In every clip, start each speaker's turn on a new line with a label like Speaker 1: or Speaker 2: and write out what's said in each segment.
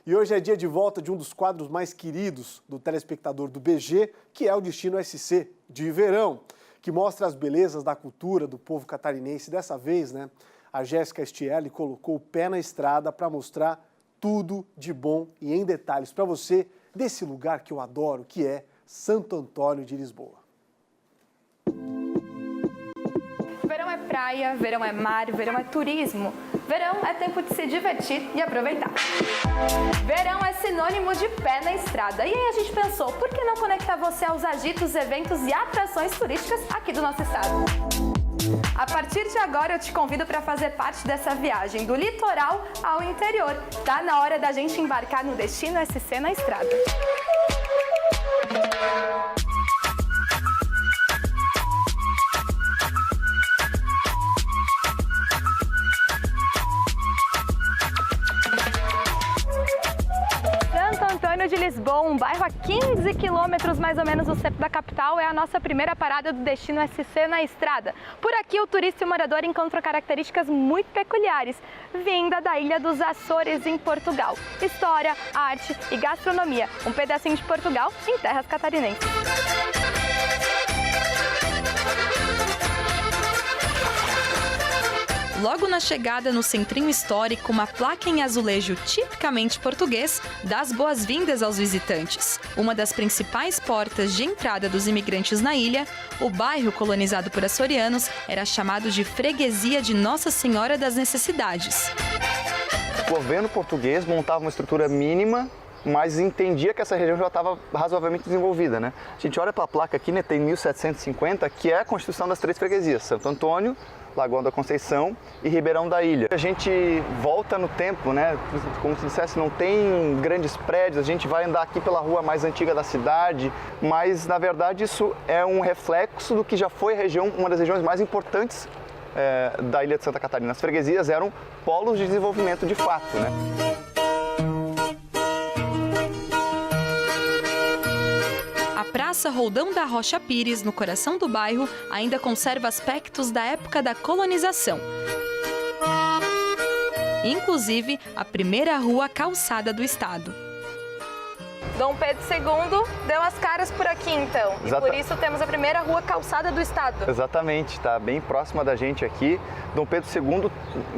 Speaker 1: E hoje é dia de volta de um dos quadros mais queridos do telespectador do BG, que é o Destino SC, de verão, que mostra as belezas da cultura do povo catarinense. Dessa vez, né, a Jéssica Stielli colocou o pé na estrada para mostrar tudo de bom e em detalhes para você desse lugar que eu adoro, que é Santo Antônio de Lisboa.
Speaker 2: Verão é praia, verão é mar, verão é turismo. Verão é tempo de se divertir e aproveitar. Verão é sinônimo de pé na estrada. E aí a gente pensou, por que não conectar você aos agitos, eventos e atrações turísticas aqui do nosso estado? A partir de agora eu te convido para fazer parte dessa viagem do litoral ao interior. Tá na hora da gente embarcar no Destino SC na estrada. De Lisboa, um bairro a 15 quilômetros mais ou menos do centro da capital, é a nossa primeira parada do Destino SC na estrada. Por aqui o turista e o morador encontram características muito peculiares, vinda da Ilha dos Açores em Portugal. História, arte e gastronomia, um pedacinho de Portugal em terras catarinenses. Logo na chegada no centrinho histórico, uma placa em azulejo tipicamente português dá as boas-vindas aos visitantes. Uma das principais portas de entrada dos imigrantes na ilha, o bairro colonizado por açorianos era chamado de Freguesia de Nossa Senhora das Necessidades.
Speaker 3: O governo português montava uma estrutura mínima, mas entendia que essa região já estava razoavelmente desenvolvida, né? A gente olha para a placa aqui, né, tem 1750, que é a constituição das 3 freguesias, Santo Antônio, Lagoa da Conceição e Ribeirão da Ilha. A gente volta no tempo, né? Como se dissesse, não tem grandes prédios, a gente vai andar aqui pela rua mais antiga da cidade, mas na verdade isso é um reflexo do que já foi a região, uma das regiões mais importantes da Ilha de Santa Catarina. As freguesias eram polos de desenvolvimento de fato, né?
Speaker 2: Praça Roldão da Rocha Pires, no coração do bairro, ainda conserva aspectos da época da colonização. Inclusive, a primeira rua calçada do estado. Dom Pedro II deu as caras por aqui, então. E por isso temos a primeira rua calçada do estado.
Speaker 3: Exatamente, está bem próxima da gente aqui. Dom Pedro II,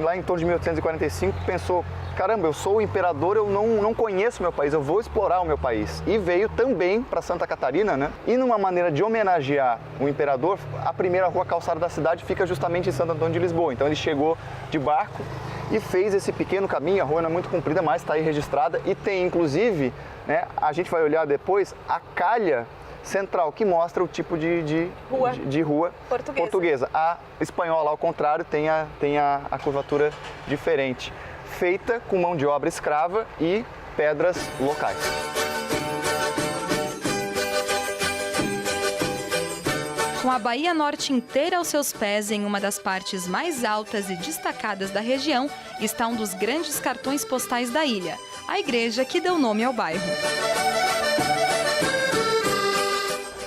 Speaker 3: lá em torno de 1845, pensou: caramba, eu sou o imperador, eu não conheço meu país, eu vou explorar o meu país. E veio também para Santa Catarina, né? E numa maneira de homenagear o imperador, a primeira rua calçada da cidade fica justamente em Santo Antônio de Lisboa. Então ele chegou de barco e fez esse pequeno caminho. A rua não é muito comprida, mas está aí registrada. E tem, inclusive, né, a gente vai olhar depois, a calha central, que mostra o tipo de rua portuguesa. A espanhola, ao contrário, tem a curvatura diferente, feita com mão de obra escrava e pedras locais.
Speaker 2: Com a Baía Norte inteira aos seus pés, em uma das partes mais altas e destacadas da região, está um dos grandes cartões postais da ilha, a igreja que deu nome ao bairro.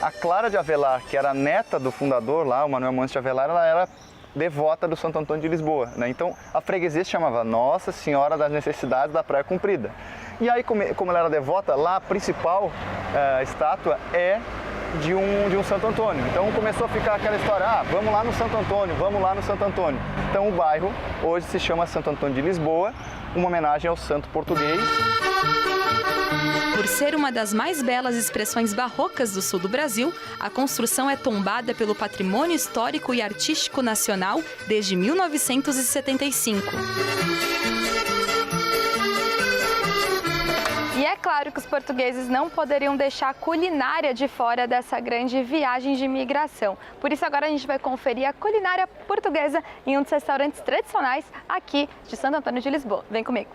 Speaker 3: A Clara de Avelar, que era neta do fundador lá, o Manuel Montes de Avelar, ela era devota do Santo Antônio de Lisboa, né? Então a freguesia se chamava Nossa Senhora das Necessidades da Praia Comprida. E aí, como ela era devota, lá a principal estátua é de um Santo Antônio. Então começou a ficar aquela história, vamos lá no Santo Antônio, vamos lá no Santo Antônio. Então o bairro hoje se chama Santo Antônio de Lisboa, uma homenagem ao santo português.
Speaker 2: Por ser uma das mais belas expressões barrocas do sul do Brasil, a construção é tombada pelo Patrimônio Histórico e Artístico Nacional desde 1975. E é claro que os portugueses não poderiam deixar a culinária de fora dessa grande viagem de imigração. Por isso agora a gente vai conferir a culinária portuguesa em um dos restaurantes tradicionais aqui de Santo Antônio de Lisboa. Vem comigo!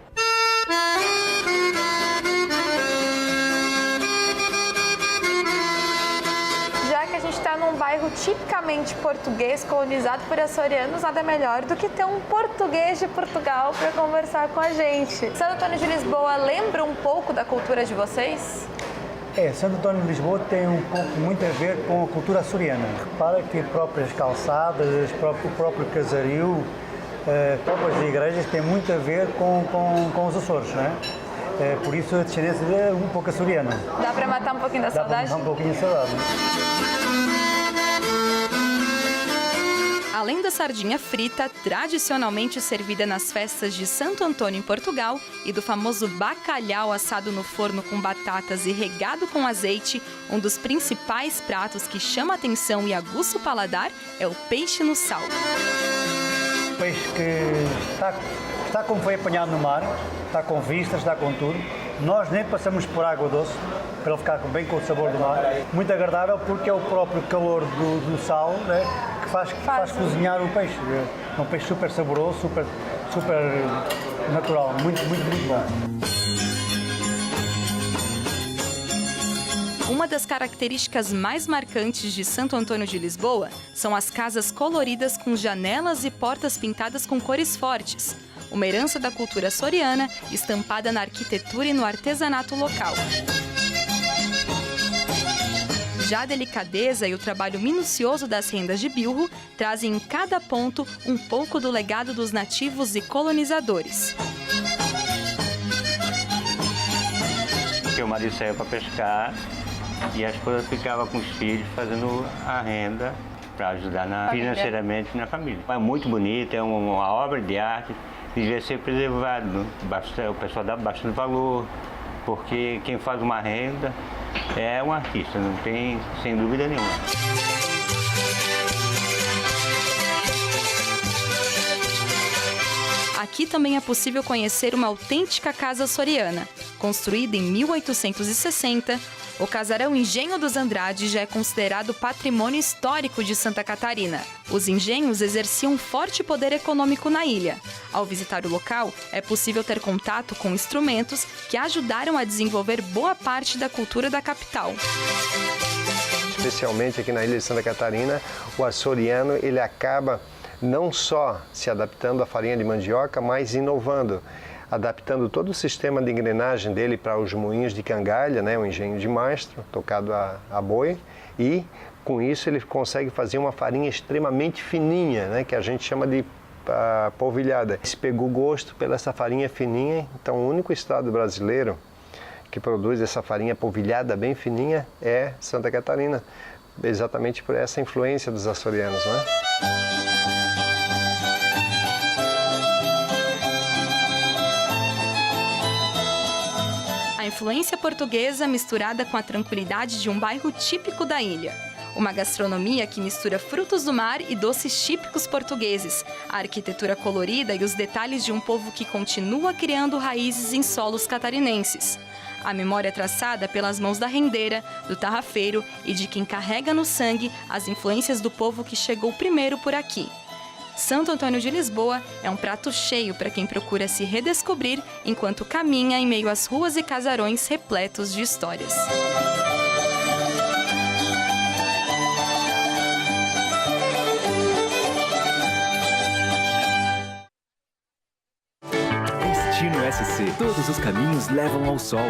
Speaker 2: Já que a gente está num bairro tipicamente português, colonizado por açorianos, nada melhor do que ter um português de Portugal para conversar com a gente. Santo Antônio de Lisboa lembra um pouco da cultura de vocês?
Speaker 4: Santo Antônio de Lisboa tem muito a ver com a cultura açoriana. Repara que próprias calçadas, o próprio casario, próprias igrejas têm muito a ver com os Açores, não é? Por isso a descendência é um pouco açoriana.
Speaker 2: Dá pra matar um pouquinho da
Speaker 4: Dá para
Speaker 2: saudade?
Speaker 4: matar um pouquinho a saudade.
Speaker 2: Além da sardinha frita, tradicionalmente servida nas festas de Santo Antônio em Portugal, e do famoso bacalhau assado no forno com batatas e regado com azeite, um dos principais pratos que chama atenção e aguça o paladar é o peixe no sal.
Speaker 4: Peixe que está como foi apanhado no mar, está com vistas, está com tudo. Nós nem passamos por água doce, para ele ficar bem com o sabor do mar. Muito agradável porque é o próprio calor do sal, né, que faz cozinhar o peixe. É um peixe super saboroso, super natural, muito bom.
Speaker 2: Uma das características mais marcantes de Santo Antônio de Lisboa são as casas coloridas com janelas e portas pintadas com cores fortes, uma herança da cultura açoriana estampada na arquitetura e no artesanato local. Já a delicadeza e o trabalho minucioso das rendas de bilro trazem em cada ponto um pouco do legado dos nativos e colonizadores.
Speaker 5: Porque o marido saía para pescar e a esposa ficava com os filhos fazendo a renda para ajudar financeiramente na família. É muito bonito, é uma obra de arte, devia ser preservado. O pessoal dá bastante valor, porque quem faz uma renda é um artista, não tem, sem dúvida nenhuma.
Speaker 2: Aqui também é possível conhecer uma autêntica casa açoriana. Construída em 1860, o casarão Engenho dos Andrade já é considerado patrimônio histórico de Santa Catarina. Os engenhos exerciam um forte poder econômico na ilha. Ao visitar o local, é possível ter contato com instrumentos que ajudaram a desenvolver boa parte da cultura da capital.
Speaker 6: Especialmente aqui na ilha de Santa Catarina, o açoriano ele acaba não só se adaptando à farinha de mandioca, mas inovando, adaptando todo o sistema de engrenagem dele para os moinhos de cangalha, né, um engenho de mastro, tocado a boi, e com isso ele consegue fazer uma farinha extremamente fininha, né, que a gente chama de polvilhada. Se pegou gosto pela essa farinha fininha, então o único estado brasileiro que produz essa farinha polvilhada bem fininha é Santa Catarina, exatamente por essa influência dos açorianos, né?
Speaker 2: A influência portuguesa misturada com a tranquilidade de um bairro típico da ilha. Uma gastronomia que mistura frutos do mar e doces típicos portugueses, a arquitetura colorida e os detalhes de um povo que continua criando raízes em solos catarinenses. A memória traçada pelas mãos da rendeira, do tarrafeiro e de quem carrega no sangue as influências do povo que chegou primeiro por aqui. Santo Antônio de Lisboa é um prato cheio para quem procura se redescobrir enquanto caminha em meio às ruas e casarões repletos de histórias.
Speaker 7: Destino SC. Todos os caminhos levam ao sol.